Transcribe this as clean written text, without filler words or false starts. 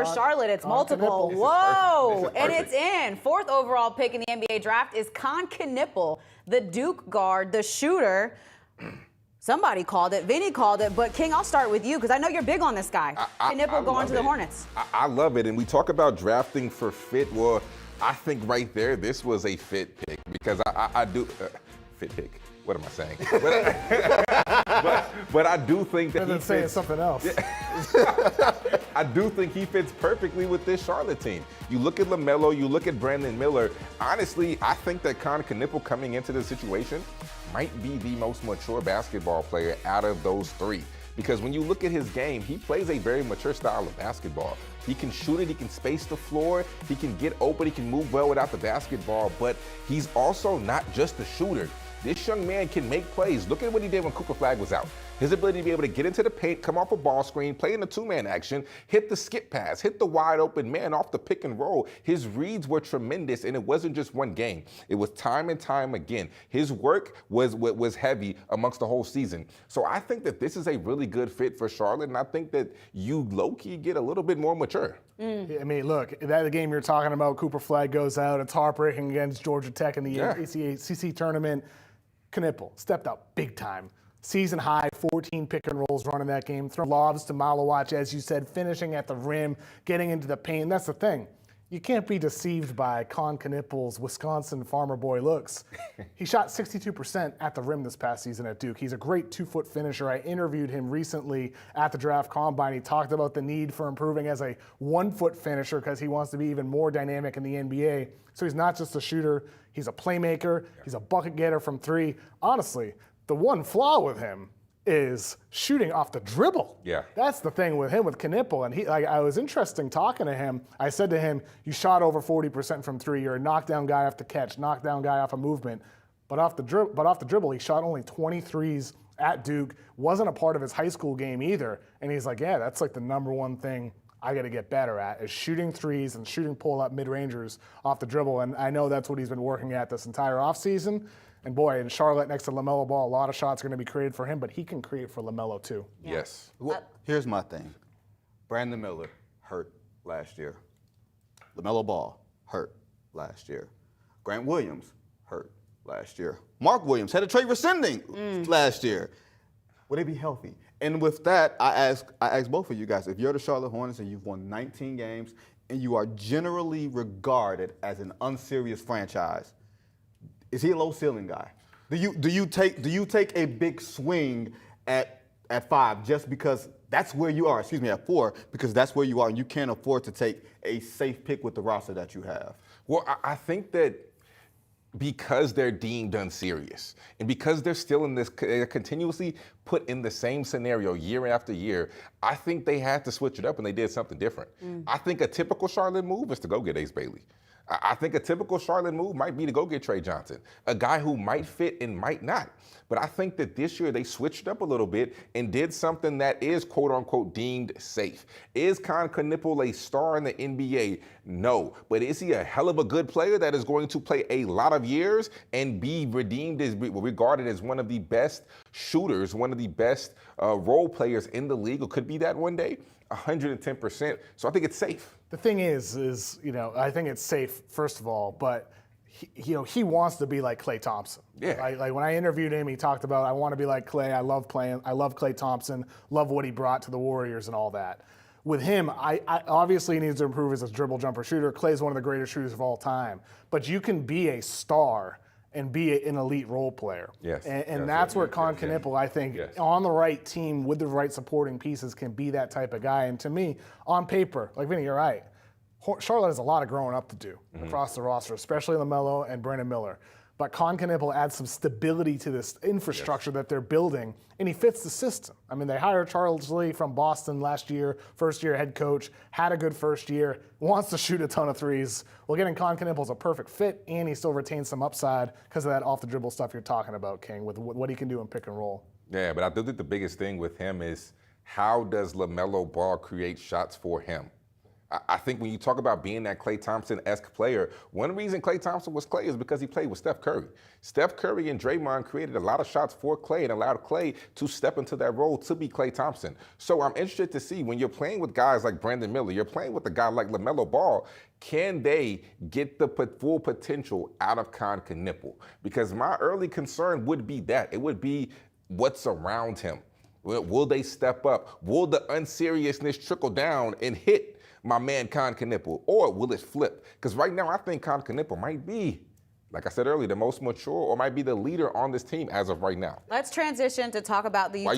for Charlotte. It's multiple. Whoa! And it's in. 4th overall pick in the NBA draft is Kon Knueppel, the Duke guard, the shooter. Somebody called it. Vinny called it. But, King, I'll start with you because I know you're big on this guy. Knueppel going to the Hornets. I love it. And we talk about drafting for fit. Well, I think right there, this was a fit pick because I do fit pick. What am I saying? but I do think that he's saying something else. I do think he fits perfectly with this Charlotte team. You look at LaMelo, you look at Brandon Miller. Honestly, I think that Kon Knueppel coming into the situation might be the most mature basketball player out of those 3. Because when you look at his game, he plays a very mature style of basketball. He can shoot it, he can space the floor, he can get open, he can move well without the basketball, but he's also not just a shooter. This young man can make plays. Look at what he did when Cooper Flag was out. His ability to be able to get into the paint, come off a ball screen, play in the 2-man action, hit the skip pass, hit the wide open man off the pick and roll. His reads were tremendous, and it wasn't just one game. It was time and time again. His work was heavy amongst the whole season. So I think that this is a really good fit for Charlotte, and I think that you low-key get a little bit more mature. I mean, look, that game you're talking about, Cooper Flag goes out. It's heartbreaking against Georgia Tech in the ACC tournament. Knueppel stepped up big time. Season high, 14 pick and rolls running that game. Throwing lobs to Malawach, as you said, finishing at the rim, getting into the paint. That's the thing. You can't be deceived by Kon Knueppel's Wisconsin farmer boy looks. He shot 62% at the rim this past season at Duke. He's a great 2-foot finisher. I interviewed him recently at the draft combine. He talked about the need for improving as a 1-foot finisher because he wants to be even more dynamic in the NBA. So he's not just a shooter. He's a playmaker. He's a bucket getter from 3. Honestly, the one flaw with him is shooting off the dribble. Yeah. That's the thing with him, with Knueppel. And I was interesting talking to him. I said to him, you shot over 40% from 3. You're a knockdown guy off the catch, knockdown guy off a movement. But off the dribble, he shot only 23s at Duke. Wasn't a part of his high school game either. And he's like, yeah, that's like the number one thing I got to get better at is shooting 3s and shooting pull-up mid-rangers off the dribble. And I know that's what he's been working at this entire offseason. And boy, in Charlotte next to LaMelo Ball, a lot of shots are going to be created for him, but he can create for LaMelo too. Yeah. Yes. Well, here's my thing. Brandon Miller hurt last year. LaMelo Ball hurt last year. Grant Williams hurt last year. Mark Williams had a trade rescinding last year. Would they be healthy? And with that, I ask both of you guys, if you're the Charlotte Hornets and you've won 19 games and you are generally regarded as an unserious franchise, is he a low ceiling guy? Do you take a big swing at 5 just because that's where you are? Excuse me, at 4 because that's where you are and you can't afford to take a safe pick with the roster that you have. Well, I think that because they're deemed unserious and because they're still in this, they're continuously put in the same scenario year after year, I think they had to switch it up and they did something different. I think a typical Charlotte move is to go get Ace Bailey. I think a typical Charlotte move might be to go get Trey Johnson, a guy who might fit and might not. But I think that this year they switched up a little bit and did something that is quote-unquote deemed safe. Is Kon Knueppel a star in the NBA? No. But is he a hell of a good player that is going to play a lot of years and be regarded as one of the best shooters, one of the best role players in the league, or could be that one day? 110%. So I think it's safe. The thing is, I think it's safe, first of all, but he wants to be like Klay Thompson. Yeah. Like when I interviewed him, he talked about, I want to be like Klay. I love Klay Thompson, love what he brought to the Warriors and all that. With him, I obviously he needs to improve as a dribble jumper shooter. Klay's one of the greatest shooters of all time. But you can be a star and be an elite role player. Yes. And that's where Kon Knueppel, I think, on the right team with the right supporting pieces can be that type of guy. And to me, on paper, like Vinny, you're right. Charlotte has a lot of growing up to do across the roster, especially LaMelo and Brandon Miller. But Kon Knueppel adds some stability to this infrastructure that they're building, and he fits the system. I mean, they hired Charles Lee from Boston last year, first-year head coach, had a good first year, wants to shoot a ton of threes. Well, getting Kon Knueppel is a perfect fit, and he still retains some upside because of that off-the-dribble stuff you're talking about, King, with what he can do in pick and roll. Yeah, but I do think the biggest thing with him is how does LaMelo Ball create shots for him? I think when you talk about being that Klay Thompson-esque player, one reason Klay Thompson was Klay is because he played with Steph Curry. Steph Curry and Draymond created a lot of shots for Klay and allowed Klay to step into that role to be Klay Thompson. So I'm interested to see when you're playing with guys like Brandon Miller, you're playing with a guy like LaMelo Ball, can they get the full potential out of Kon Knueppel? Because my early concern would be that. It would be what's around him. Will they step up? Will the unseriousness trickle down and hit my man Kon Knueppel, or will it flip? Because right now I think Kon Knueppel might be, like I said earlier, the most mature or might be the leader on this team as of right now. Let's transition to talk about the Why